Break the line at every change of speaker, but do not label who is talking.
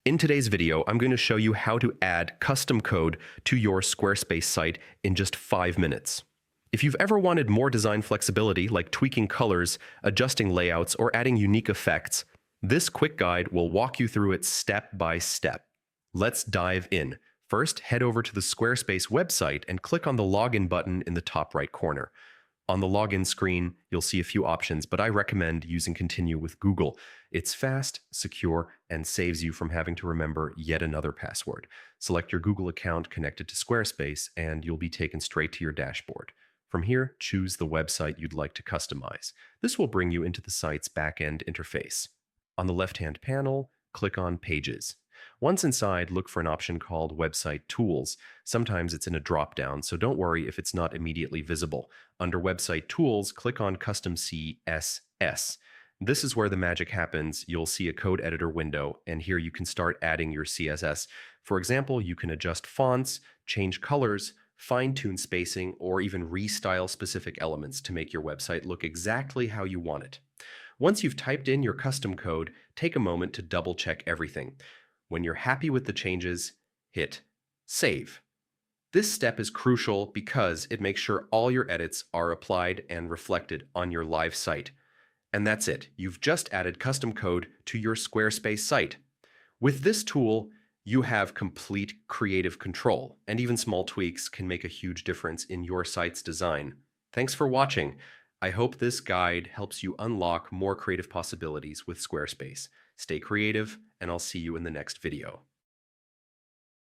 In today's video, I'm going to show you how to add custom code to your Squarespace site in just 5 minutes. If you've ever wanted more design flexibility, like tweaking colors, adjusting layouts, or adding unique effects, this quick guide will walk you through it step by step. Let's dive in. First, head over to the Squarespace website and click on the Login button in the top right corner. On the login screen, you'll see a few options, but I recommend using Continue with Google. It's fast, secure, and saves you from having to remember yet another password. Select your Google account connected to Squarespace, and you'll be taken straight to your dashboard. From here, choose the website you'd like to customize. This will bring you into the site's back-end interface. On the left-hand panel, click on Pages. Once inside, look for an option called Website Tools. Sometimes it's in a drop-down, so don't worry if it's not immediately visible. Under Website Tools, click on Custom CSS. This is where the magic happens. You'll see a code editor window, and here you can start adding your CSS. For example, you can adjust fonts, change colors, fine-tune spacing, or even restyle specific elements to make your website look exactly how you want it. Once you've typed in your custom code, take a moment to double-check everything. When you're happy with the changes, hit Save. This step is crucial because it makes sure all your edits are applied and reflected on your live site. And that's it. You've just added custom code to your Squarespace site. With this tool, you have complete creative control, and even small tweaks can make a huge difference in your site's design. Thanks for watching. I hope this guide helps you unlock more creative possibilities with Squarespace. Stay creative, and I'll see you in the next video.